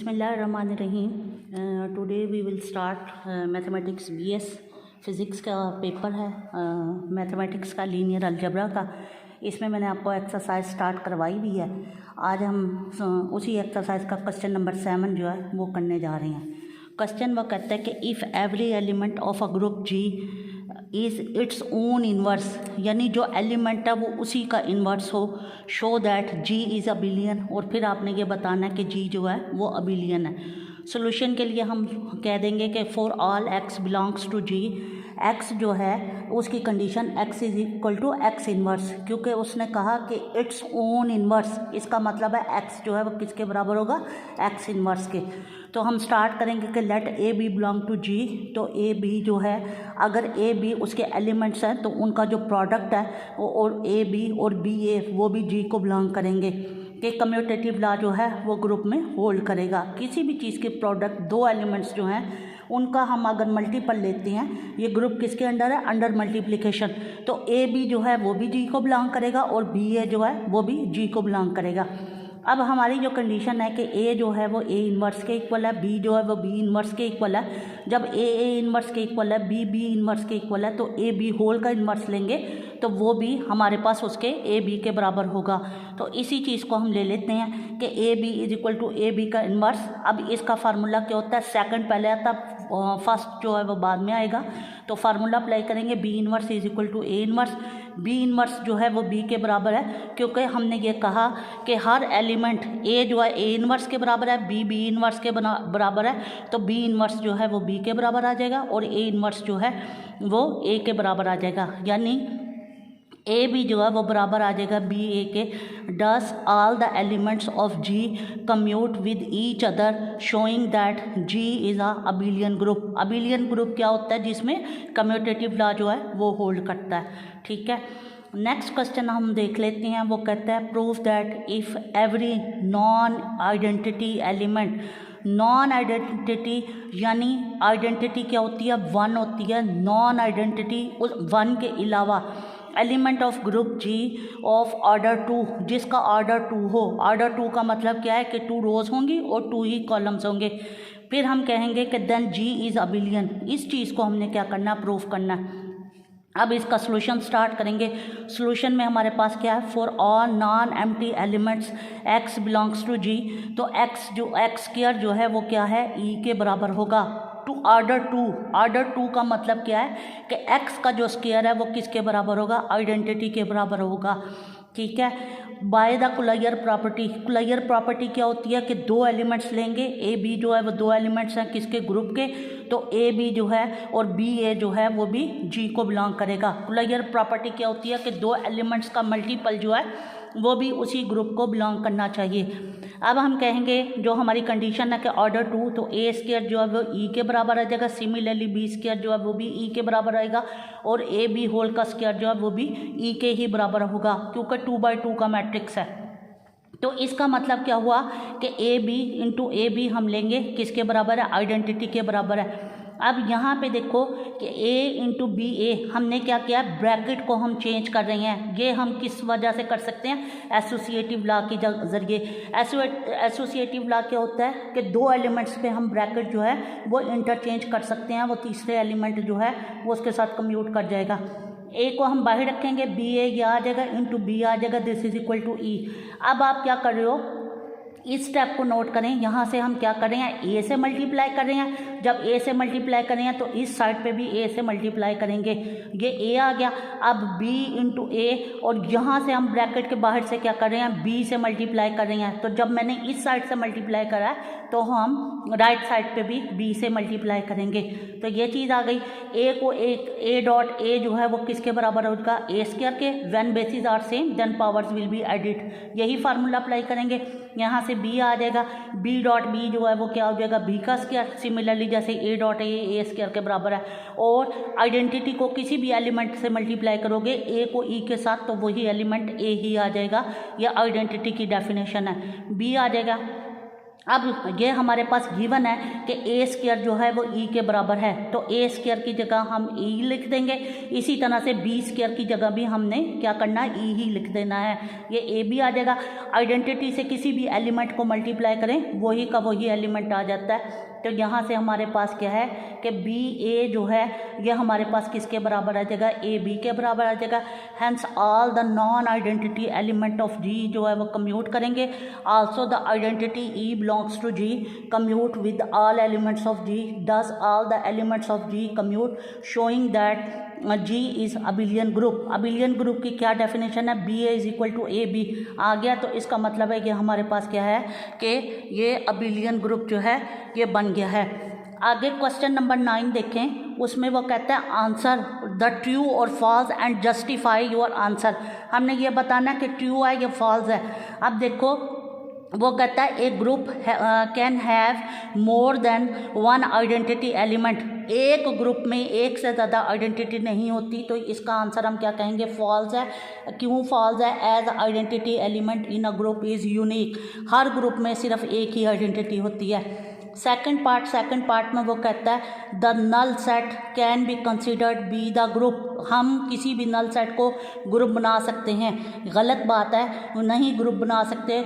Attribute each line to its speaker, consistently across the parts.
Speaker 1: बिस्मिल्लाहिर्रहमानिर्रहीम। Today we will start mathematics BS physics का paper है, मैथमेटिक्स का लीनियर अलजेब्रा का। इसमें मैंने आपको एक्सरसाइज स्टार्ट करवाई भी है। आज हम उसी एक्सरसाइज का क्वेश्चन नंबर 7 जो है वो करने जा रहे हैं। क्वेश्चन वो कहता है कि if every element of a group G is its own inverse, यानी जो एलिमेंट है वो उसी का इन्वर्स हो, show that G is abelian. और फिर आपने ये बताना है कि जी जो है वो अबिलियन है। सोल्यूशन के लिए हम कह देंगे कि for all X belongs to G, X जो है उसकी condition X is equal to X inverse, क्योंकि उसने कहा कि इट्स ओन इन्वर्स, इसका मतलब है एक्स जो है वो किसके बराबर होगा, एक्स इन्वर्स के। तो हम स्टार्ट करेंगे कि let a b belong to G. तो ए बी जो है, अगर ए बी उसके एलिमेंट्स हैं तो उनका जो प्रोडक्ट है और ए बी और बी ए वो भी जी को बिलोंग करेंगे कि कम्यूटेटिव लॉ जो है वो ग्रुप में होल्ड करेगा। किसी भी चीज़ के प्रोडक्ट दो एलिमेंट्स जो हैं उनका हम अगर मल्टीपल लेते हैं, ये ग्रुप किसके अंडर है, अंडर मल्टीप्लिकेशन। तो ए बी जो है वो भी जी को बिलोंग करेगा और बी ए जो है वो भी जी को बिलोंग करेगा। अब हमारी जो कंडीशन है कि ए जो है वो ए इन्वर्स के इक्वल है, बी जो है वो बी इन्वर्स के इक्वल है। जब ए इन्वर्स के इक्वल है, बी इन्वर्स के इक्वल है, तो ए बी होल का इन्वर्स लेंगे तो वो भी हमारे पास उसके ए बी के बराबर होगा। तो इसी चीज़ को हम ले लेते हैं कि A B is equal to A B का इन्वर्स। अब इसका फार्मूला क्या होता है, सेकंड पहले आता, फर्स्ट जो है वो बाद में आएगा। तो फार्मूला अप्लाई करेंगे, B inverse is equal to A inverse. B inverse जो है वो बी के बराबर है, क्योंकि हमने ये कहा कि हर एलिमेंट ए जो है ए इन्वर्स के बराबर है, बी इन्वर्स के बराबर है। तो बी इन्वर्स जो है वो बी के बराबर आ जाएगा और ए इन्वर्स जो है वो ए के बराबर आ जाएगा, यानी ए बी जो है वो बराबर आ जाएगा बी ए के। Does all the elements of G commute with each other showing that G is a abelian group. Abelian group क्या होता है, जिसमें कम्यूटेटिव लॉ जो है वो होल्ड करता है। ठीक है, नेक्स्ट क्वेश्चन हम देख लेते हैं। वो कहता है proof that if every non identity element, non identity यानी आइडेंटिटी क्या होती है, वन होती है। नॉन आइडेंटिटी उस वन के अलावा element of group G of order 2, जिसका ऑर्डर 2 हो। ऑर्डर 2 का मतलब क्या है कि 2 रोज होंगी और 2 ही कॉलम्स होंगे। फिर हम कहेंगे कि देन जी इज़ अबिलियन। इस चीज़ को हमने क्या करना, प्रूफ करना है। अब इसका सॉल्यूशन स्टार्ट करेंगे। सॉल्यूशन में हमारे पास क्या है, for all non empty elements x belongs to G. तो एक्स जो एक्स स्क्वायर जो है वो क्या है, ई के बराबर होगा टू ऑर्डर 2। ऑर्डर 2 का मतलब क्या है कि एक्स का जो स्क्वायर है वो किसके बराबर होगा, आइडेंटिटी के बराबर होगा। ठीक है, बाय द कुलायर प्रॉपर्टी। कुलायर प्रॉपर्टी क्या होती है कि दो एलिमेंट्स लेंगे, ए बी जो है वो दो एलिमेंट्स हैं किसके, ग्रुप के। तो ए बी जो है और बी ए जो है वो भी जी को बिलोंग करेगा। कुलायर प्रॉपर्टी क्या होती है कि दो एलिमेंट्स का मल्टीपल जो है वो भी उसी ग्रुप को बिलोंग करना चाहिए। अब हम कहेंगे जो हमारी कंडीशन है कि ऑर्डर 2, तो ए स्क्वायर जो है वो ई के बराबर आ जाएगा। सिमिलरली बी स्क्वायर जो है वो भी ई के बराबर आएगा और ए बी होल का स्क्वायर जो है वो भी ई के ही बराबर होगा, क्योंकि 2/2 का मैट्रिक्स है। तो इसका मतलब क्या हुआ कि A B into A B हम लेंगे किसके बराबर है, आइडेंटिटी के बराबर है। अब यहाँ पे देखो कि ए इंटू बी ए हमने क्या किया, ब्रैकेट को हम चेंज कर रहे हैं। ये हम किस वजह से कर सकते हैं, एसोसिएटिव लॉ के जरिए। एसोसिएटिव लॉ क्या होता है कि दो एलिमेंट्स पे हम ब्रैकेट जो है वो इंटरचेंज कर सकते हैं, वो तीसरे एलिमेंट जो है वो उसके साथ कम्यूट कर जाएगा। ए को हम बाहर रखेंगे, बी ए ये आ जाएगा इंटू बी आ जाएगा, दिस इज इक्वल टू ई। अब आप क्या कर रहे हो, इस स्टेप को नोट करें। यहाँ से हम क्या कर रहे हैं, ए से मल्टीप्लाई कर रहे हैं। जब ए से मल्टीप्लाई कर रहे हैं तो इस साइड पे भी ए से मल्टीप्लाई करेंगे, ये ए आ गया। अब बी इंटू ए और यहाँ से हम ब्रैकेट के बाहर से क्या कर रहे हैं, बी से मल्टीप्लाई कर रहे हैं। तो जब मैंने इस साइड से मल्टीप्लाई करा है तो हम राइट साइड पे भी बी से मल्टीप्लाई करेंगे। तो ये चीज़ आ गई। ए को ए डॉट ए जो है वो किसके बराबर होगा, ए स्क्वायर के। When bases are same then powers will be added, यही फार्मूला अप्लाई करेंगे। यहाँ से बी आ जाएगा, बी डॉट बी जो है वो क्या हो जाएगा, बी का स्क्वायर। सिमिलरली जैसे ए डॉट ए स्क्वायर के बराबर है। और आइडेंटिटी को किसी भी एलिमेंट से मल्टीप्लाई करोगे ए को ई के साथ तो वही एलिमेंट ए ही आ जाएगा। यह आइडेंटिटी की डेफिनेशन है। बी आ जाएगा, अब ये हमारे पास गिवन है कि ए स्क्वायर जो है वो ई के बराबर है, तो ए स्क्वायर की जगह हम ई लिख देंगे। इसी तरह से बी स्क्वायर की जगह भी हमने क्या करना है, ई ही लिख देना है। ये ए भी आ जाएगा। आइडेंटिटी से किसी भी एलिमेंट को मल्टीप्लाई करें वही का वही एलिमेंट आ जाता है। तो यहाँ से हमारे पास क्या है कि बी ए जो है ये हमारे पास किसके बराबर आ जाएगा, ए बी के बराबर आ जाएगा। Hence all the non identity element of G जो है वो कम्यूट करेंगे। Also the identity e belongs to G commute with all elements of G. Does all the elements of G commute, showing that G is abelian group. Abelian group की क्या definition है, b a is equal to A b आ गया। तो इसका मतलब है कि हमारे पास क्या है कि ये अबिलियन ग्रुप जो है ये बन गया है। आगे क्वेश्चन नंबर 9 देखें, उसमें वो कहता है आंसर द ट्रू और false and justify your answer. हमने ये बताना कि ट्रू है या फॉल्स है। अब देखो वो कहता है a group can have more than one identity element. एक ग्रुप में एक से ज़्यादा आइडेंटिटी नहीं होती, तो इसका आंसर हम क्या कहेंगे, फॉल्स है। क्यों फॉल्स है, as identity element in a group is unique. हर ग्रुप में सिर्फ एक ही आइडेंटिटी होती है। सेकंड पार्ट में वो कहता है the null set can be considered be the group. हम किसी भी नल सेट को ग्रुप बना सकते हैं। गलत बात है, नहीं ग्रुप बना सकते,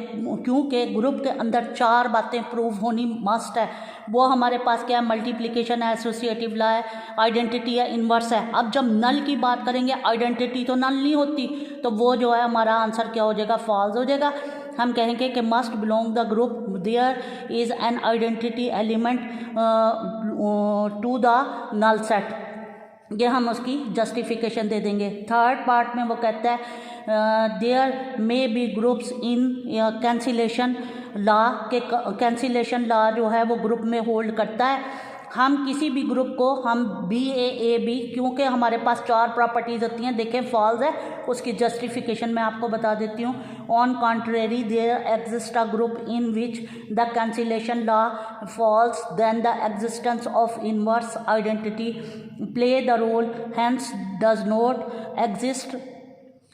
Speaker 1: क्योंकि ग्रुप के अंदर 4 बातें प्रूव होनी मस्ट है। वो हमारे पास क्या है, मल्टीप्लिकेशन है, एसोसिएटिव लॉ है, आइडेंटिटी है, इन्वर्स है। अब जब नल की बात करेंगे, आइडेंटिटी तो नल नहीं होती, तो वो जो है हमारा आंसर क्या हो जाएगा, फॉल्स हो जाएगा। हम कहेंगे कि must belong the group, there is an identity element to the null set. ये हम उसकी जस्टिफिकेशन दे देंगे। थर्ड पार्ट में वो कहता है there may be groups in cancellation law, के कैंसिलेशन लॉ जो है वो ग्रुप में होल्ड करता है। हम किसी भी ग्रुप को हम बी ए बी, क्योंकि हमारे पास 4 प्रॉपर्टीज़ होती हैं, देखें फॉल्स है, उसकी जस्टिफिकेशन मैं आपको बता देती हूँ। On contrary there exist a group in which the cancellation law falls, then the existence of inverse identity play the role, hence does not exist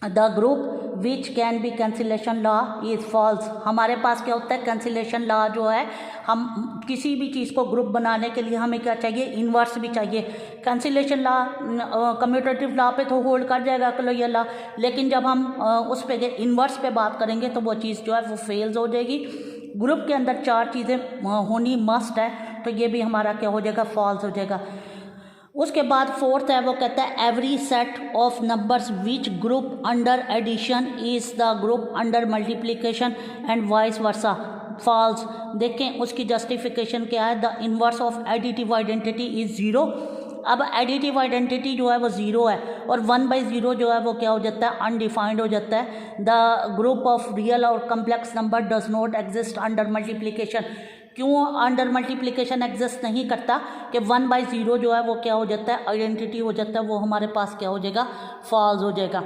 Speaker 1: the group which can be cancellation law is false. हमारे पास क्या होता है, cancellation law जो है, हम किसी भी चीज़ को ग्रुप बनाने के लिए हमें क्या चाहिए, इन्वर्स भी चाहिए। कैंसिलेशन लॉ कम्यूटेटिव लॉ पे तो होल्ड कर जाएगा क्लोजर लॉ, लेकिन जब हम उस पे इन्वर्स पे बात करेंगे तो वो चीज़ जो है वो फेल्स हो जाएगी। ग्रुप के अंदर 4 चीज़ें होनी मस्ट है, तो ये भी हमारा क्या हो जाएगा, फॉल्स हो जाएगा। उसके बाद फोर्थ है, वो कहता है every set of numbers which group under addition is the group under multiplication and vice versa, false. देखें उसकी जस्टिफिकेशन क्या है, the inverse of additive identity is 0। अब एडिटिव आइडेंटिटी जो है वो 0 है, और 1/0 जो है वो क्या हो जाता है, अनडिफाइंड हो जाता है। द ग्रुप ऑफ रियल और complex number does not exist under multiplication. क्यों अंडर मल्टीप्लिकेशन एग्जिस्ट नहीं करता, कि 1/0 जो है वो क्या हो जाता है, आइडेंटिटी हो जाता है, वो हमारे पास क्या हो जाएगा, फॉल्स हो जाएगा।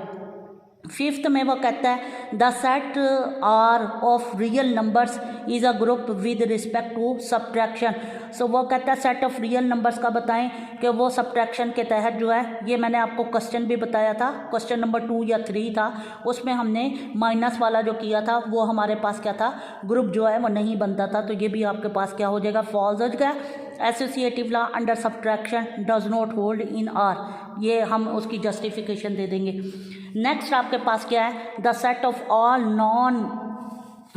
Speaker 1: फिफ्थ में वो कहता है the set R of real numbers is a group with respect to subtraction. So वो कहता है सेट ऑफ रियल नंबर्स का बताएं कि वो सब्ट्रैक्शन के तहत जो है, ये मैंने आपको क्वेश्चन भी बताया था, क्वेश्चन नंबर 2 या 3 था, उसमें हमने माइनस वाला जो किया था वो हमारे पास क्या था, ग्रुप जो है वो नहीं बनता था, तो ये भी आपके पास क्या हो जाएगा, फॉल्स हो जाएगा। Associative law under subtraction does not hold in are, ये हम उसकी जस्टिफिकेशन दे देंगे। नेक्स्ट आपके पास क्या है, the set of all non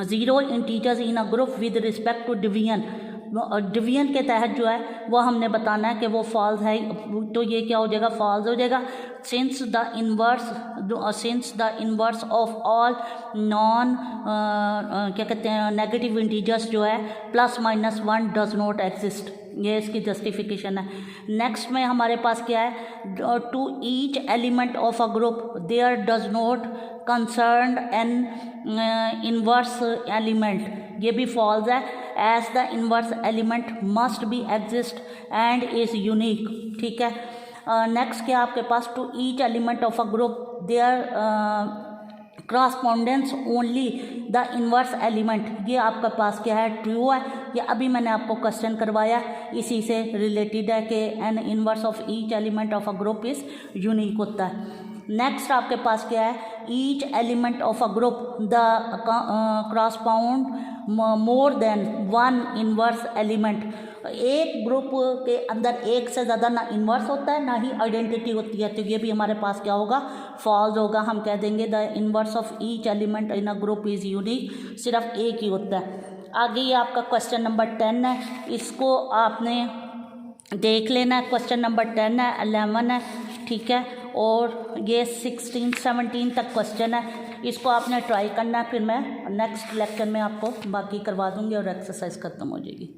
Speaker 1: zero integers in a group with respect to division. Division के तहत जो है वो हमने बताना है कि वो फॉल्स है, तो ये क्या हो जाएगा, फॉल्स हो जाएगा। Since the inverse of all non क्या कहते हैं, नेगेटिव इंटीजर्स जो है +-1 डज नॉट एग्जिस्ट, ये इसकी जस्टिफिकेशन है। नेक्स्ट में हमारे पास क्या है, to each element of a group there does not concern an inverse element, ये भी फॉल्स है। As the inverse element must be exist and is unique, ठीक है। नेक्स्ट क्या आपके पास, to each element of a group there corresponds only the inverse element, ये आपके पास क्या है, ट्रू है। ये अभी मैंने आपको क्वेश्चन करवाया, इसी से रिलेटेड है कि an inverse of each element of a group is unique होता है। नेक्स्ट आपके पास क्या है, each element of a group the correspond more than one inverse element. एक ग्रुप के अंदर एक से ज़्यादा ना इन्वर्स होता है ना ही आइडेंटिटी होती है, तो ये भी हमारे पास क्या होगा, फॉल्स होगा। हम कह देंगे the inverse of each element in a group is unique, सिर्फ एक ही होता है। आगे ये आपका क्वेश्चन नंबर 10 है, इसको आपने देख लेना है। क्वेश्चन नंबर 10 है, 11 है, ठीक है, और ये 16 17 तक क्वेश्चन है। इसको आपने ट्राई करना है, फिर मैं नेक्स्ट लेक्चर में आपको बाकी करवा दूँगी और एक्सरसाइज ख़त्म हो जाएगी।